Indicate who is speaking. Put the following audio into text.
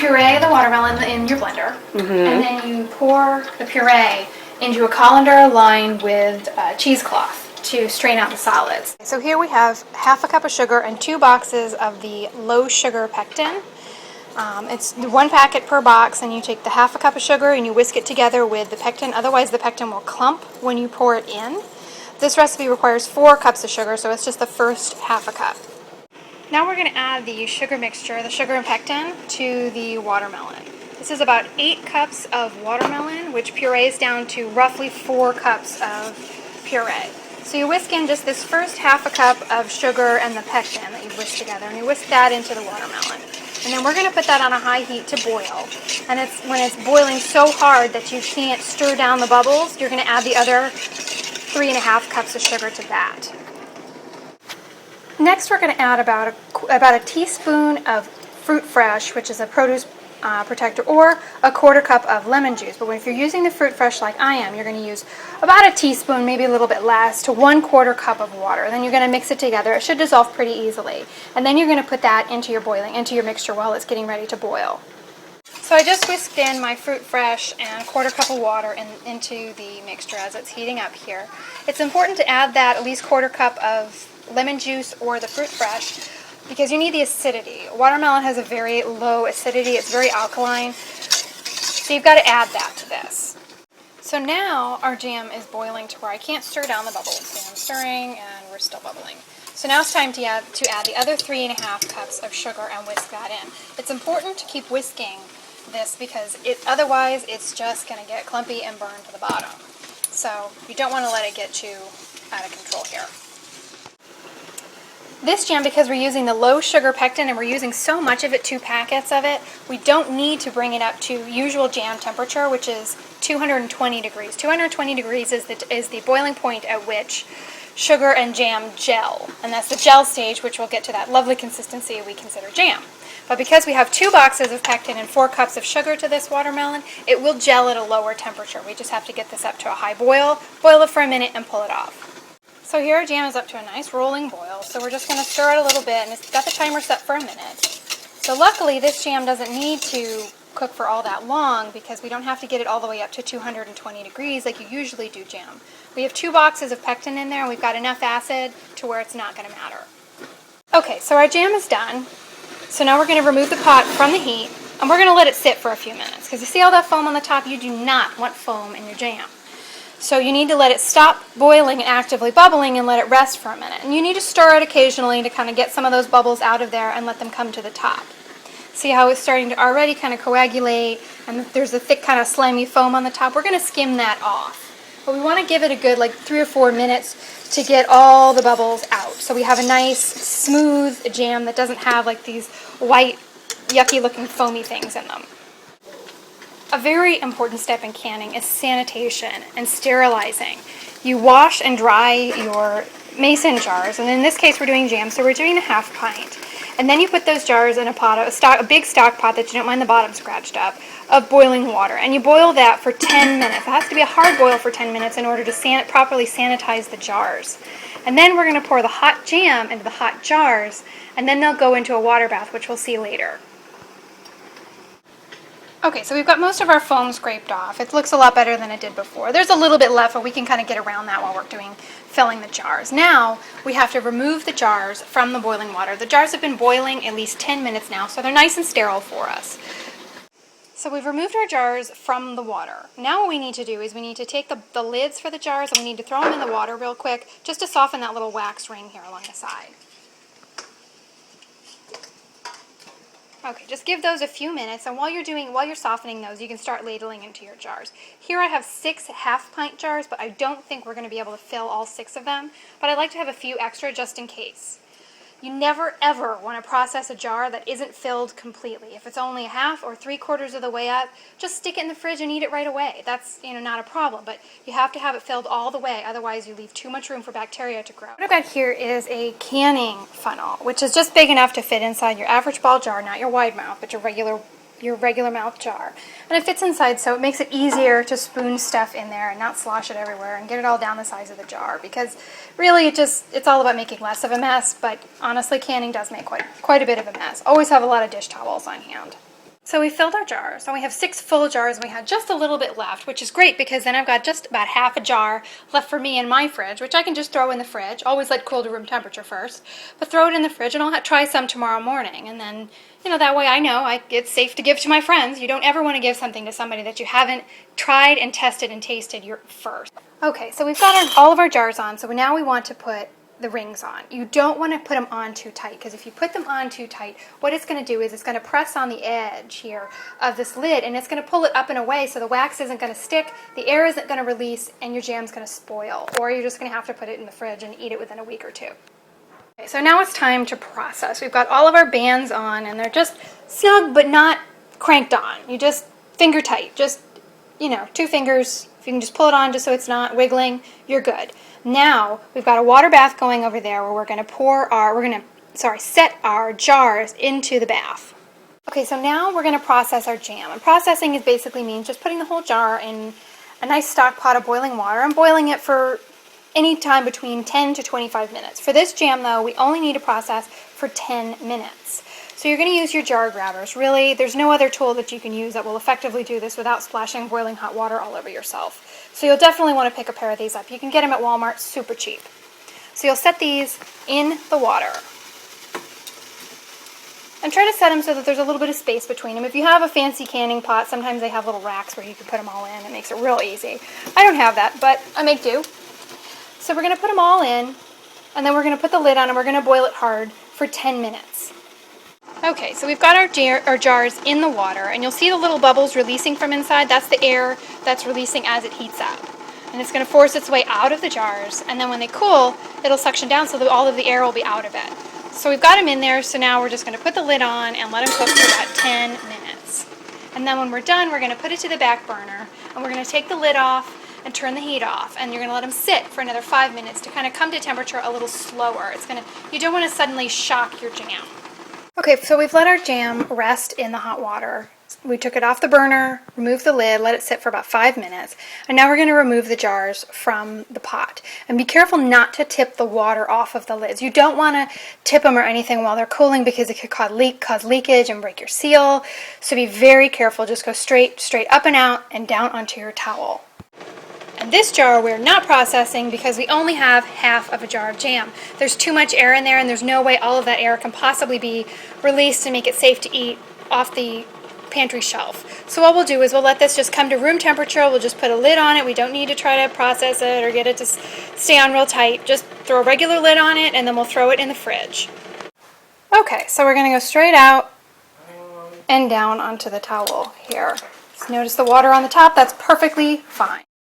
Speaker 1: puree the watermelon in your blender, and then you pour the puree into a colander lined with cheesecloth to strain out the solids. So here we have half a cup of sugar and 2 boxes of the low sugar pectin. It's 1 packet per box, and you take the half a cup of sugar and you whisk it together with the pectin, otherwise the pectin will clump when you pour it in. This recipe requires 4 cups of sugar, so it's just the first half a cup. Now we're going to add the sugar mixture, the sugar and pectin, to the watermelon. This is about 8 cups of watermelon, which purees down to roughly 4 cups of puree. So you whisk in just this first half a cup of sugar and the pectin that you've whisked together, and you whisk that into the watermelon. And then we're going to put that on a high heat to boil. And when it's boiling so hard that you can't stir down the bubbles, you're going to add the other 3½ cups of sugar to that. Next, we're going to add about a teaspoon of fruit fresh, which is a produce protector, or a 1/4 cup of lemon juice. But if you're using the fruit fresh like I am, you're going to use about a teaspoon, maybe a little bit less, to 1/4 cup of water. Then you're going to mix it together. It should dissolve pretty easily. And then you're going to put that into your mixture while it's getting ready to boil. So I just whisked in my fruit fresh and 1/4 cup of water into the mixture as it's heating up here. It's important to add that at least 1/4 cup of lemon juice or the fruit fresh, because you need the acidity. Watermelon has a very low acidity. It's very alkaline. So you've got to add that to this. So now our jam is boiling to where I can't stir down the bubbles. So I'm stirring and we're still bubbling. So now it's time to add the other 3½ cups of sugar and whisk that in. It's important to keep whisking this because otherwise it's just going to get clumpy and burn to the bottom. So you don't want to let it get too out of control here. This jam, because we're using the low sugar pectin and we're using so much of it, 2 packets of it, we don't need to bring it up to usual jam temperature, which is 220 degrees. 220 degrees is the boiling point at which sugar and jam gel, and that's the gel stage, which will get to that lovely consistency we consider jam. But because we have 2 boxes of pectin and 4 cups of sugar to this watermelon, it will gel at a lower temperature. We just have to get this up to a high boil it for a minute, and pull it off. So here our jam is up to a nice rolling boil, so we're just going to stir it a little bit, and it's got the timer set for a minute. So luckily this jam doesn't need to cook for all that long because we don't have to get it all the way up to 220 degrees like you usually do jam. We have 2 boxes of pectin in there, and we've got enough acid to where it's not going to matter. Okay, so our jam is done. So now we're going to remove the pot from the heat, and we're going to let it sit for a few minutes, because you see all that foam on the top? You do not want foam in your jam. So you need to let it stop boiling and actively bubbling and let it rest for a minute. And you need to stir it occasionally to kind of get some of those bubbles out of there and let them come to the top. See how it's starting to already kind of coagulate, and there's a thick kind of slimy foam on the top? We're going to skim that off. But we want to give it a good 3 or 4 minutes to get all the bubbles out. So we have a nice smooth jam that doesn't have these white, yucky looking foamy things in them. A very important step in canning is sanitation and sterilizing. You wash and dry your mason jars, and in this case we're doing jam, so we're doing a 1/2 pint. And then you put those jars in a big stock pot that you don't mind the bottom scratched up, of boiling water. And you boil that for 10 minutes. It has to be a hard boil for 10 minutes in order to properly sanitize the jars. And then we're going to pour the hot jam into the hot jars, and then they'll go into a water bath, which we'll see later. Okay, so we've got most of our foam scraped off. It looks a lot better than it did before. There's a little bit left, but we can kind of get around that while we're filling the jars. Now, we have to remove the jars from the boiling water. The jars have been boiling at least 10 minutes now, so they're nice and sterile for us. So we've removed our jars from the water. Now what we need to do is we need to take the lids for the jars, and we need to throw them in the water real quick, just to soften that little wax ring here along the side. Okay, just give those a few minutes, and while you're softening those, you can start ladling into your jars. Here I have 6 half-pint jars, but I don't think we're going to be able to fill all 6 of them, but I'd like to have a few extra just in case. You never ever want to process a jar that isn't filled completely. If it's only a half or 3/4 of the way up, just stick it in the fridge and eat it right away. That's not a problem, but you have to have it filled all the way, otherwise you leave too much room for bacteria to grow. What I've got here is a canning funnel, which is just big enough to fit inside your average ball jar, not your wide mouth, but your regular mouth jar. And it fits inside, so it makes it easier to spoon stuff in there and not slosh it everywhere and get it all down the size of the jar, because really it's all about making less of a mess, but honestly canning does make quite a bit of a mess. Always have a lot of dish towels on hand. So we filled our jars, and we have 6 full jars, and we had just a little bit left, which is great because then I've got just about half a jar left for me in my fridge, which I can just throw in the fridge. Always let cool to room temperature first, but throw it in the fridge, and I'll try some tomorrow morning. And then, that way I know it's safe to give to my friends. You don't ever want to give something to somebody that you haven't tried and tested and tasted first. Okay, so we've got all of our jars on, so now we want to put the rings on. You don't want to put them on too tight, because if you put them on too tight, what it's going to do is it's going to press on the edge here of this lid, and it's going to pull it up and away, so the wax isn't going to stick, the air isn't going to release, and your jam's going to spoil, or you're just going to have to put it in the fridge and eat it within a week or two. Okay, so now it's time to process. We've got all of our bands on, and they're just snug but not cranked on. You just finger tight, just 2 fingers. If you can just pull it on just so it's not wiggling, you're good. Now we've got a water bath going over there where we're going to set our jars into the bath. Okay, so now we're going to process our jam. And processing basically means just putting the whole jar in a nice stock pot of boiling water and boiling it for any time between 10 to 25 minutes. For this jam though, we only need to process for 10 minutes. So you're going to use your jar grabbers. Really, there's no other tool that you can use that will effectively do this without splashing boiling hot water all over yourself. So you'll definitely want to pick a pair of these up. You can get them at Walmart super cheap. So you'll set these in the water. And try to set them so that there's a little bit of space between them. If you have a fancy canning pot, sometimes they have little racks where you can put them all in. It makes it real easy. I don't have that, but I make do. So we're going to put them all in, and then we're going to put the lid on, and we're going to boil it hard for 10 minutes. Okay, so we've got our jars in the water, and you'll see the little bubbles releasing from inside. That's the air that's releasing as it heats up. And it's going to force its way out of the jars, and then when they cool, it'll suction down so that all of the air will be out of it. So we've got them in there, so now we're just going to put the lid on and let them cook for about 10 minutes. And then when we're done, we're going to put it to the back burner, and we're going to take the lid off and turn the heat off, and you're going to let them sit for another 5 minutes to kind of come to temperature a little slower. You don't want to suddenly shock your jam. Okay, so we've let our jam rest in the hot water. We took it off the burner, removed the lid, let it sit for about 5 minutes, and now we're going to remove the jars from the pot. And be careful not to tip the water off of the lids. You don't want to tip them or anything while they're cooling because it could cause leakage and break your seal. So be very careful. Just go straight up and out and down onto your towel. And this jar we're not processing because we only have half of a jar of jam. There's too much air in there, and there's no way all of that air can possibly be released to make it safe to eat off the pantry shelf. So what we'll do is we'll let this just come to room temperature. We'll just put a lid on it. We don't need to try to process it or get it to stay on real tight. Just throw a regular lid on it, and then we'll throw it in the fridge. Okay, so we're going to go straight out and down onto the towel here. So notice the water on the top. That's perfectly fine.